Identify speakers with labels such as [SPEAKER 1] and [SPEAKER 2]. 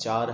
[SPEAKER 1] 4